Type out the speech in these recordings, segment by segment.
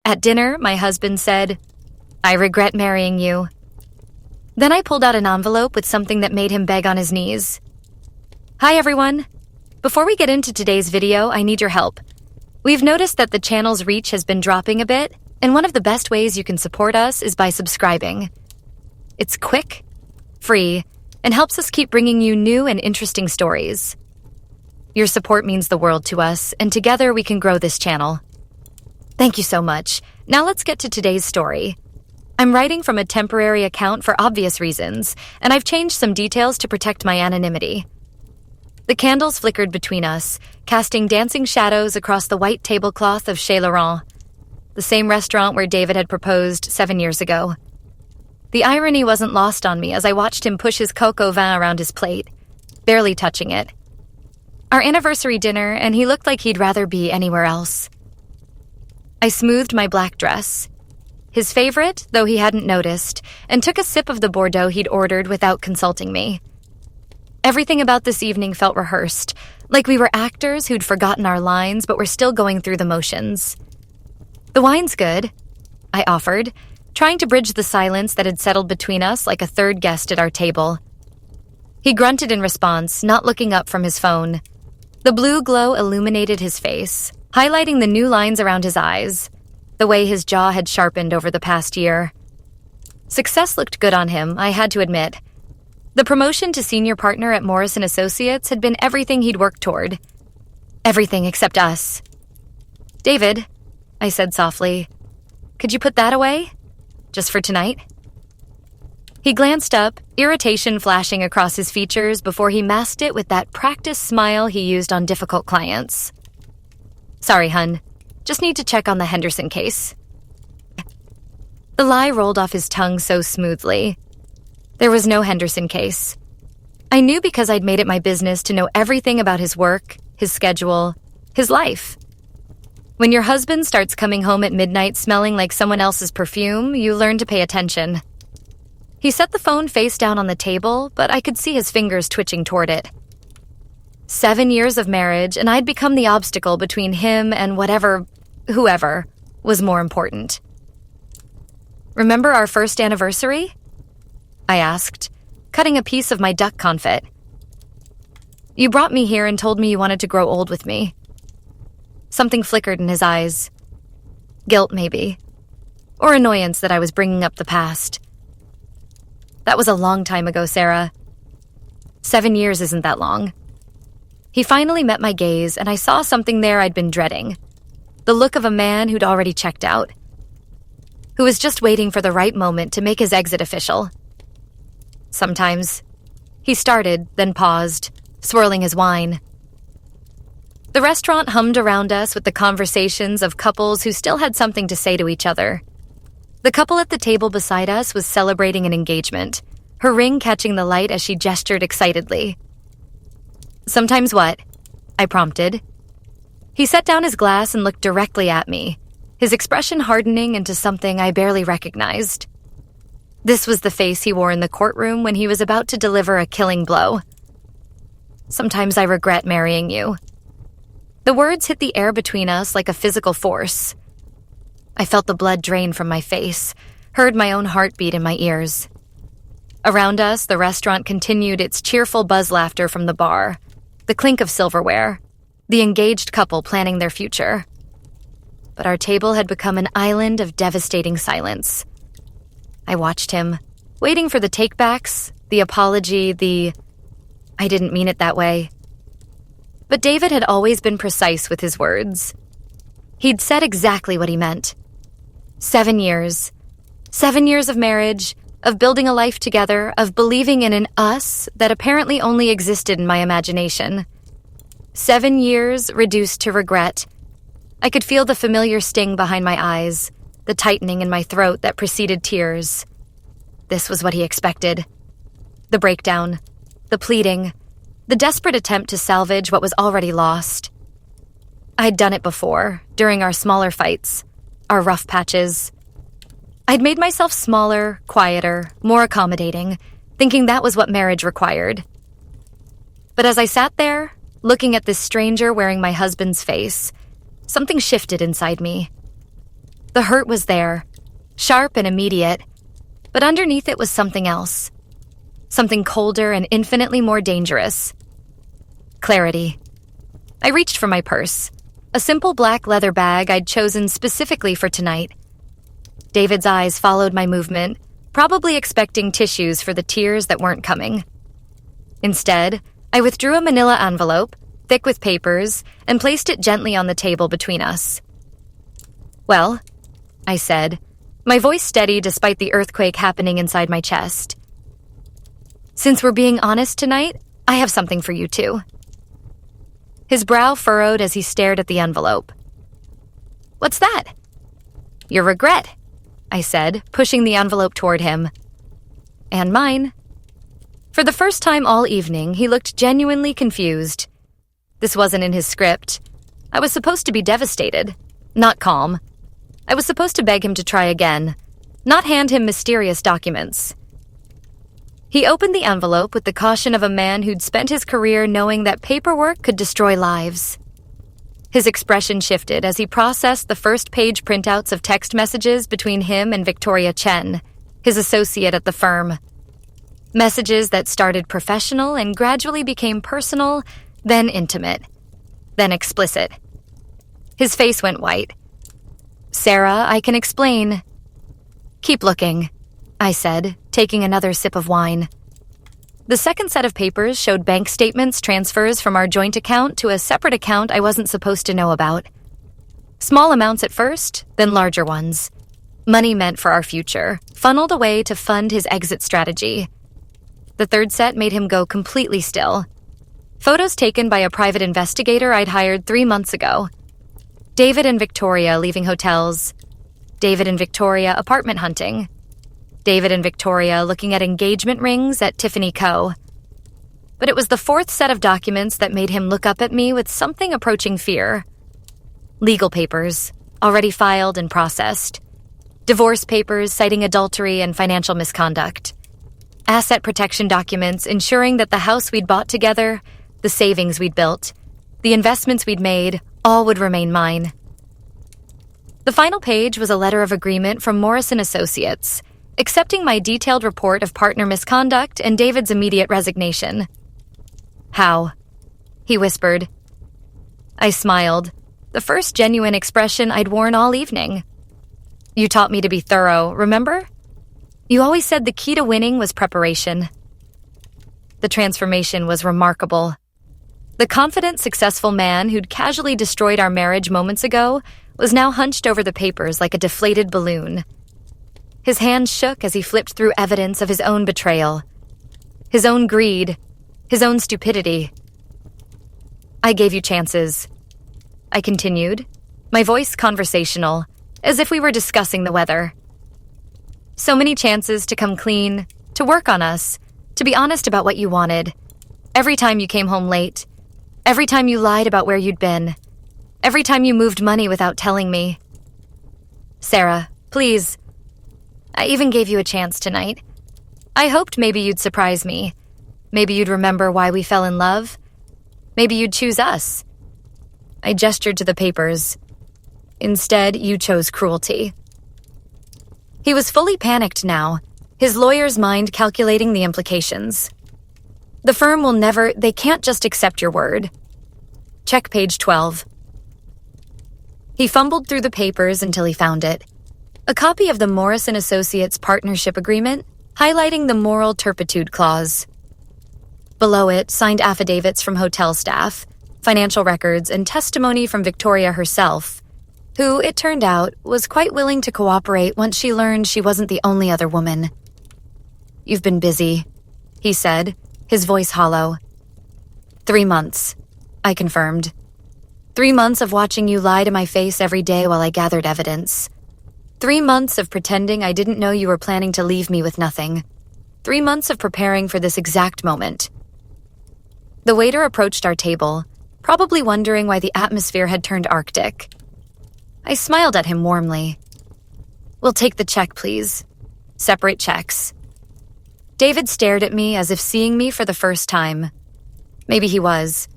At dinner, my husband said, "I regret marrying you." Then I pulled out an envelope with something that made him beg on his knees. Hi everyone! Before we get into today's video, I need your help. We've noticed that the channel's reach has been dropping a bit, and one of the best ways you can support us is by subscribing. It's quick, free, and helps us keep bringing you new and interesting stories. Your support means the world to us, and together we can grow this channel. Thank you so much. Now let's get to today's story. I'm writing from a temporary account for obvious reasons, and I've changed some details to protect my anonymity. The candles flickered between us, casting dancing shadows across the white tablecloth of Chez Laurent, the same restaurant where David had proposed 7 years ago. The irony wasn't lost on me as I watched him push his coq au vin around his plate, barely touching it. Our anniversary dinner, and he looked like he'd rather be anywhere else. I smoothed my black dress, his favorite, though he hadn't noticed, and took a sip of the Bordeaux he'd ordered without consulting me. Everything about this evening felt rehearsed, like we were actors who'd forgotten our lines but were still going through the motions. "The wine's good," I offered, trying to bridge the silence that had settled between us like a third guest at our table. He grunted in response, not looking up from his phone. The blue glow illuminated his face, highlighting the new lines around his eyes, the way his jaw had sharpened over the past year. Success looked good on him, I had to admit. The promotion to senior partner at Morrison Associates had been everything he'd worked toward. Everything except us. "David," I said softly, "could you put that away? Just for tonight?" He glanced up, irritation flashing across his features before he masked it with that practiced smile he used on difficult clients. "Sorry, hun. Just need to check on the Henderson case." The lie rolled off his tongue so smoothly. There was no Henderson case. I knew because I'd made it my business to know everything about his work, his schedule, his life. When your husband starts coming home at midnight smelling like someone else's perfume, you learn to pay attention. He set the phone face down on the table, but I could see his fingers twitching toward it. 7 years of marriage, and I'd become the obstacle between him and whoever, was more important. "Remember our first anniversary?" I asked, cutting a piece of my duck confit. "You brought me here and told me you wanted to grow old with me." Something flickered in his eyes. Guilt, maybe. Or annoyance that I was bringing up the past. "That was a long time ago, Sarah. 7 years isn't that long." He finally met my gaze, and I saw something there I'd been dreading. The look of a man who'd already checked out. Who was just waiting for the right moment to make his exit official. "Sometimes." He started, then paused, swirling his wine. The restaurant hummed around us with the conversations of couples who still had something to say to each other. The couple at the table beside us was celebrating an engagement, her ring catching the light as she gestured excitedly. "Sometimes what?" I prompted. He set down his glass and looked directly at me, his expression hardening into something I barely recognized. This was the face he wore in the courtroom when he was about to deliver a killing blow. "Sometimes I regret marrying you." The words hit the air between us like a physical force. I felt the blood drain from my face, heard my own heartbeat in my ears. Around us, the restaurant continued its cheerful buzz laughter from the bar, the clink of silverware, the engaged couple planning their future. But our table had become an island of devastating silence. I watched him, waiting for the takebacks, the apology, "I didn't mean it that way." But David had always been precise with his words. He'd said exactly what he meant. 7 years. 7 years of marriage, of building a life together, of believing in an us that apparently only existed in my imagination. 7 years reduced to regret. I could feel the familiar sting behind my eyes, the tightening in my throat that preceded tears. This was what he expected. The breakdown, the pleading, the desperate attempt to salvage what was already lost. I'd done it before, during our smaller fights, our rough patches. I'd made myself smaller, quieter, more accommodating, thinking that was what marriage required. But as I sat there, looking at this stranger wearing my husband's face, something shifted inside me. The hurt was there, sharp and immediate, but underneath it was something else. Something colder and infinitely more dangerous. Clarity. I reached for my purse, a simple black leather bag I'd chosen specifically for tonight. David's eyes followed my movement, probably expecting tissues for the tears that weren't coming. Instead, I withdrew a manila envelope, thick with papers, and placed it gently on the table between us. "Well," I said, my voice steady despite the earthquake happening inside my chest. "Since we're being honest tonight, I have something for you too." His brow furrowed as he stared at the envelope. "What's that?" "Your regret," I said, pushing the envelope toward him. "And mine." For the first time all evening, he looked genuinely confused. This wasn't in his script. I was supposed to be devastated, not calm. I was supposed to beg him to try again, not hand him mysterious documents. He opened the envelope with the caution of a man who'd spent his career knowing that paperwork could destroy lives. His expression shifted as he processed the first-page printouts of text messages between him and Victoria Chen, his associate at the firm. Messages that started professional and gradually became personal, then intimate, then explicit. His face went white. "Sarah, I can explain." "Keep looking," I said, taking another sip of wine. The second set of papers showed bank statements transfers from our joint account to a separate account I wasn't supposed to know about. Small amounts at first, then larger ones. Money meant for our future, funneled away to fund his exit strategy. The third set made him go completely still. Photos taken by a private investigator I'd hired 3 months ago. David and Victoria leaving hotels. David and Victoria apartment hunting. David and Victoria looking at engagement rings at Tiffany Co. But it was the fourth set of documents that made him look up at me with something approaching fear. Legal papers, already filed and processed. Divorce papers citing adultery and financial misconduct. Asset protection documents ensuring that the house we'd bought together, the savings we'd built, the investments we'd made, all would remain mine. The final page was a letter of agreement from Morrison Associates, accepting my detailed report of partner misconduct and David's immediate resignation. "How?" he whispered. I smiled, the first genuine expression I'd worn all evening. "You taught me to be thorough, remember? You always said the key to winning was preparation." The transformation was remarkable. The confident, successful man who'd casually destroyed our marriage moments ago was now hunched over the papers like a deflated balloon. His hands shook as he flipped through evidence of his own betrayal, his own greed, his own stupidity. "I gave you chances," I continued, my voice conversational, as if we were discussing the weather. "So many chances to come clean, to work on us, to be honest about what you wanted. Every time you came home late, every time you lied about where you'd been, every time you moved money without telling me. Sarah, please. I even gave you a chance tonight. I hoped maybe you'd surprise me. Maybe you'd remember why we fell in love. Maybe you'd choose us." I gestured to the papers. "Instead, you chose cruelty." He was fully panicked now, his lawyer's mind calculating the implications. "The firm will never, they can't just accept your word. Check page 12. He fumbled through the papers until he found it. A copy of the Morrison Associates Partnership Agreement, highlighting the moral turpitude clause. Below it, signed affidavits from hotel staff, financial records, and testimony from Victoria herself, who, it turned out, was quite willing to cooperate once she learned she wasn't the only other woman. "You've been busy," he said, his voice hollow. 3 months, I confirmed. 3 months of watching you lie to my face every day while I gathered evidence. 3 months of pretending I didn't know you were planning to leave me with nothing. 3 months of preparing for this exact moment. The waiter approached our table, probably wondering why the atmosphere had turned arctic. I smiled at him warmly. "We'll take the check, please. Separate checks." David stared at me as if seeing me for the first time. Maybe he was.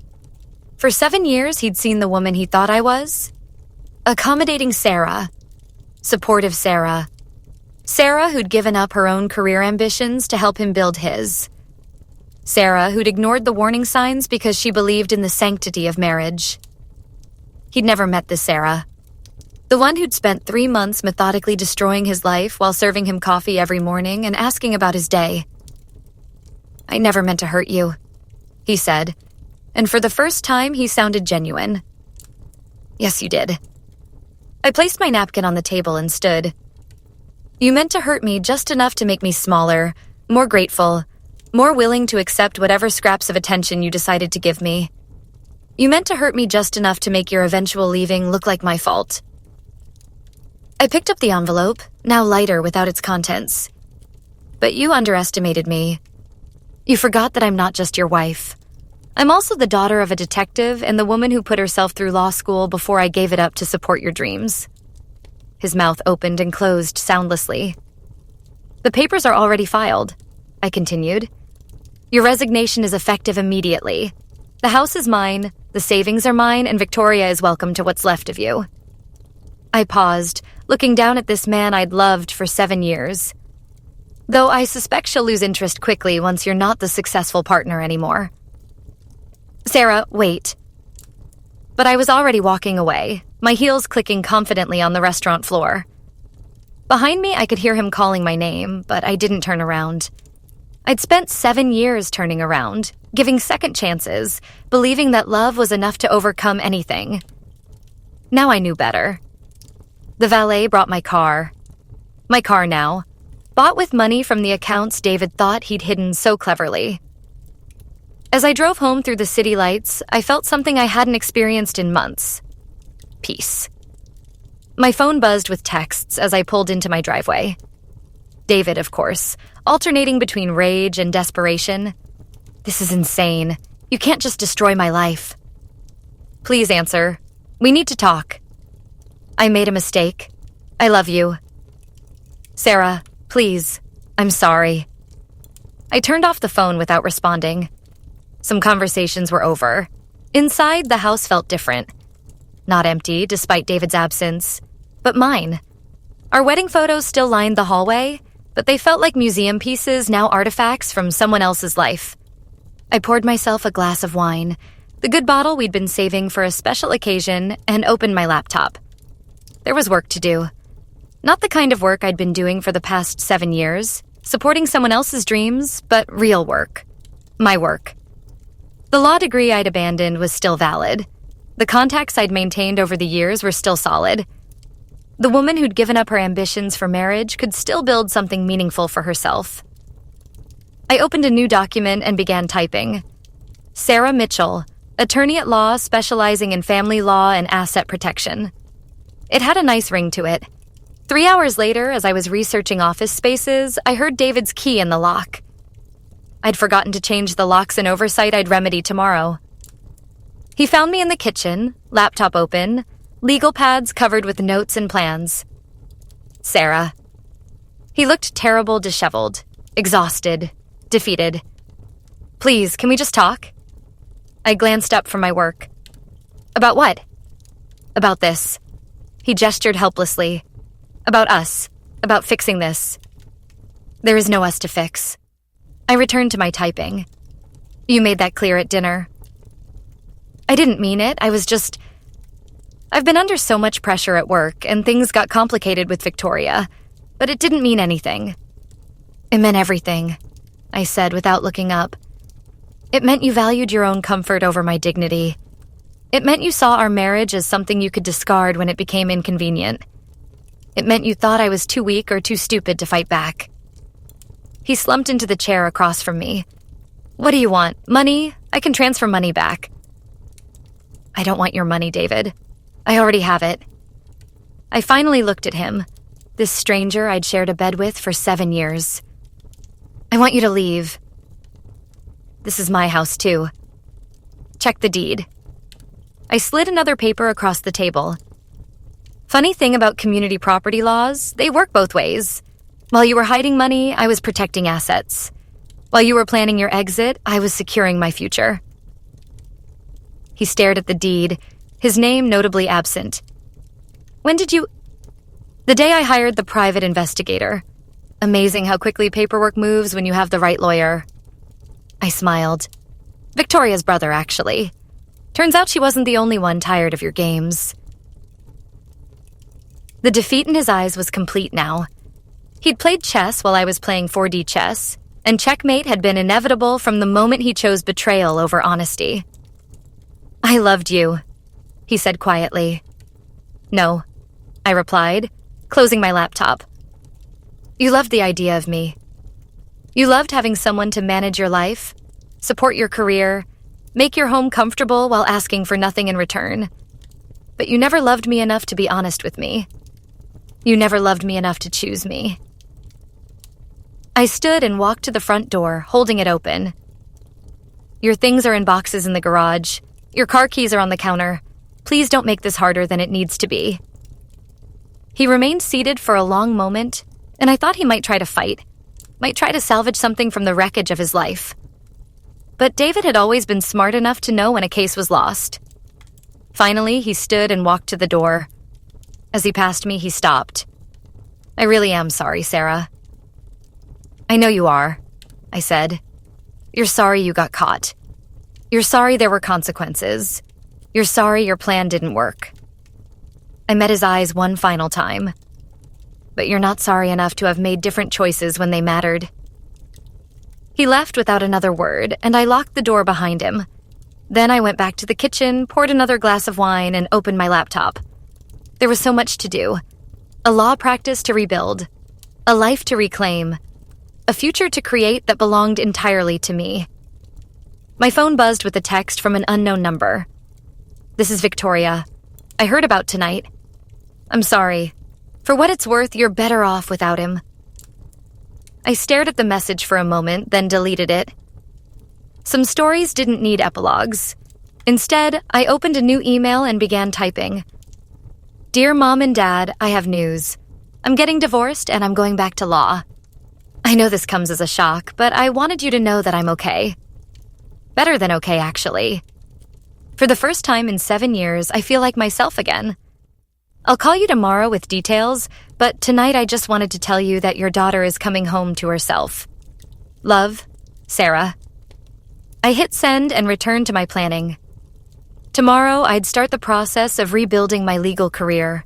For 7 years, he'd seen the woman he thought I was. Accommodating Sarah. Supportive Sarah. Sarah who'd given up her own career ambitions to help him build his. Sarah who'd ignored the warning signs because she believed in the sanctity of marriage. He'd never met this Sarah. The one who'd spent 3 months methodically destroying his life while serving him coffee every morning and asking about his day. "I never meant to hurt you," he said, and for the first time he sounded genuine. "Yes, you did." I placed my napkin on the table and stood. "You meant to hurt me just enough to make me smaller, more grateful, more willing to accept whatever scraps of attention you decided to give me. You meant to hurt me just enough to make your eventual leaving look like my fault." I picked up the envelope, now lighter without its contents. "But you underestimated me. You forgot that I'm not just your wife. I'm also the daughter of a detective and the woman who put herself through law school before I gave it up to support your dreams." His mouth opened and closed soundlessly. "The papers are already filed," I continued. "Your resignation is effective immediately. The house is mine, the savings are mine, and Victoria is welcome to what's left of you." I paused, looking down at this man I'd loved for 7 years. Though I suspect she'll lose interest quickly once you're not the successful partner anymore. "Sarah, wait." But I was already walking away, my heels clicking confidently on the restaurant floor. Behind me, I could hear him calling my name, but I didn't turn around. I'd spent 7 years turning around, giving second chances, believing that love was enough to overcome anything. Now I knew better. The valet brought my car. My car now, bought with money from the accounts David thought he'd hidden so cleverly. As I drove home through the city lights, I felt something I hadn't experienced in months. Peace. My phone buzzed with texts as I pulled into my driveway. David, of course, alternating between rage and desperation. "This is insane. You can't just destroy my life." "Please answer. We need to talk." "I made a mistake. I love you." "Sarah, please. I'm sorry." I turned off the phone without responding. Some conversations were over. Inside, the house felt different. Not empty, despite David's absence, but mine. Our wedding photos still lined the hallway, but they felt like museum pieces, now artifacts from someone else's life. I poured myself a glass of wine, the good bottle we'd been saving for a special occasion, and opened my laptop. There was work to do. Not the kind of work I'd been doing for the past 7 years, supporting someone else's dreams, but real work. My work. The law degree I'd abandoned was still valid. The contacts I'd maintained over the years were still solid. The woman who'd given up her ambitions for marriage could still build something meaningful for herself. I opened a new document and began typing. Sarah Mitchell, attorney at law specializing in family law and asset protection. It had a nice ring to it. 3 hours later, as I was researching office spaces, I heard David's key in the lock. I'd forgotten to change the locks and oversight I'd remedy tomorrow. He found me in the kitchen, laptop open, legal pads covered with notes and plans. "Sarah." He looked terrible, disheveled, exhausted, defeated. "Please, can we just talk?" I glanced up from my work. "About what?" "About this." He gestured helplessly. "About us. About fixing this." "There is no us to fix." I returned to my typing. "You made that clear at dinner." I didn't mean it. I've been under so much pressure at work, and things got complicated with Victoria, but it didn't mean anything. "It meant everything," I said without looking up. "It meant you valued your own comfort over my dignity. It meant you saw our marriage as something you could discard when it became inconvenient. It meant you thought I was too weak or too stupid to fight back." He slumped into the chair across from me. "What do you want? Money? I can transfer money back." "I don't want your money, David. I already have it." I finally looked at him, this stranger I'd shared a bed with for 7 years. "I want you to leave." "This is my house, too." "Check the deed." I slid another paper across the table. "Funny thing about community property laws, they work both ways. While you were hiding money, I was protecting assets. While you were planning your exit, I was securing my future." He stared at the deed, his name notably absent. "When did you..." The day I hired the private investigator. Amazing how quickly paperwork moves when you have the right lawyer. I smiled. Victoria's brother, actually. Turns out she wasn't the only one tired of your games. The defeat in his eyes was complete now. He'd played chess while I was playing 4D chess, and checkmate had been inevitable from the moment he chose betrayal over honesty. I loved you, he said quietly. No, I replied, closing my laptop. You loved the idea of me. You loved having someone to manage your life, support your career, make your home comfortable while asking for nothing in return. But you never loved me enough to be honest with me. You never loved me enough to choose me. I stood and walked to the front door, holding it open. Your things are in boxes in the garage. Your car keys are on the counter. Please don't make this harder than it needs to be. He remained seated for a long moment, and I thought he might try to fight, might try to salvage something from the wreckage of his life. But David had always been smart enough to know when a case was lost. Finally, he stood and walked to the door. As he passed me, he stopped. I really am sorry, Sarah. I know you are, I said. You're sorry you got caught. You're sorry there were consequences. You're sorry your plan didn't work. I met his eyes one final time. But you're not sorry enough to have made different choices when they mattered. He left without another word, and I locked the door behind him. Then I went back to the kitchen, poured another glass of wine, and opened my laptop. There was so much to do. A law practice to rebuild. A life to reclaim. A future to create that belonged entirely to me. My phone buzzed with a text from an unknown number. This is Victoria. I heard about tonight. I'm sorry. For what it's worth, you're better off without him. I stared at the message for a moment, then deleted it. Some stories didn't need epilogues. Instead, I opened a new email and began typing. Dear Mom and Dad, I have news. I'm getting divorced and I'm going back to law. I know this comes as a shock, but I wanted you to know that I'm okay. Better than okay, actually. For the first time in 7 years, I feel like myself again. I'll call you tomorrow with details, but tonight I just wanted to tell you that your daughter is coming home to herself. Love, Sarah. I hit send and returned to my planning. Tomorrow, I'd start the process of rebuilding my legal career.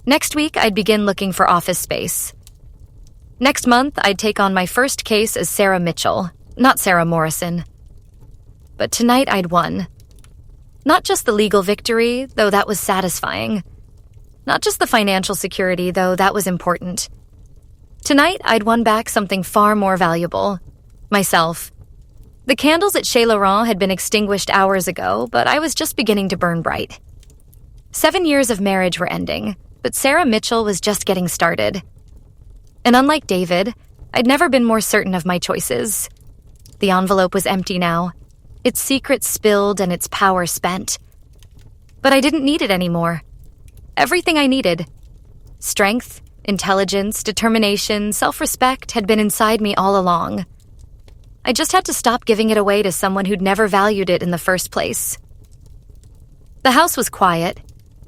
Next week, I'd begin looking for office space. Next month, I'd take on my first case as Sarah Mitchell, not Sarah Morrison. But tonight, I'd won. Not just the legal victory, though that was satisfying. Not just the financial security, though that was important. Tonight, I'd won back something far more valuable. Myself. The candles at Chez Laurent had been extinguished hours ago, but I was just beginning to burn bright. 7 years of marriage were ending, but Sarah Mitchell was just getting started. And unlike David, I'd never been more certain of my choices. The envelope was empty now, its secrets spilled and its power spent. But I didn't need it anymore. Everything I needed, strength, intelligence, determination, self-respect, had been inside me all along. I just had to stop giving it away to someone who'd never valued it in the first place. The house was quiet,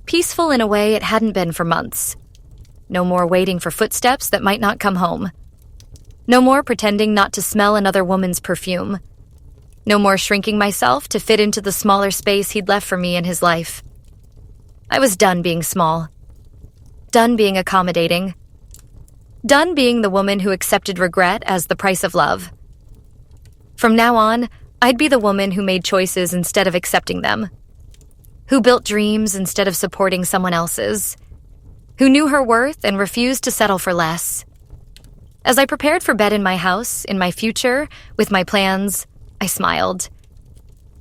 peaceful in a way it hadn't been for months. No more waiting for footsteps that might not come home. No more pretending not to smell another woman's perfume. No more shrinking myself to fit into the smaller space he'd left for me in his life. I was done being small. Done being accommodating. Done being the woman who accepted regret as the price of love. From now on, I'd be the woman who made choices instead of accepting them. Who built dreams instead of supporting someone else's. Who knew her worth and refused to settle for less. As I prepared for bed in my house, in my future, with my plans, I smiled.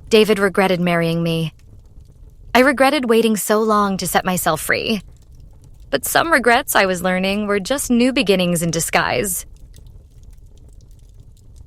David regretted marrying me. I regretted waiting so long to set myself free. But some regrets, I was learning, were just new beginnings in disguise.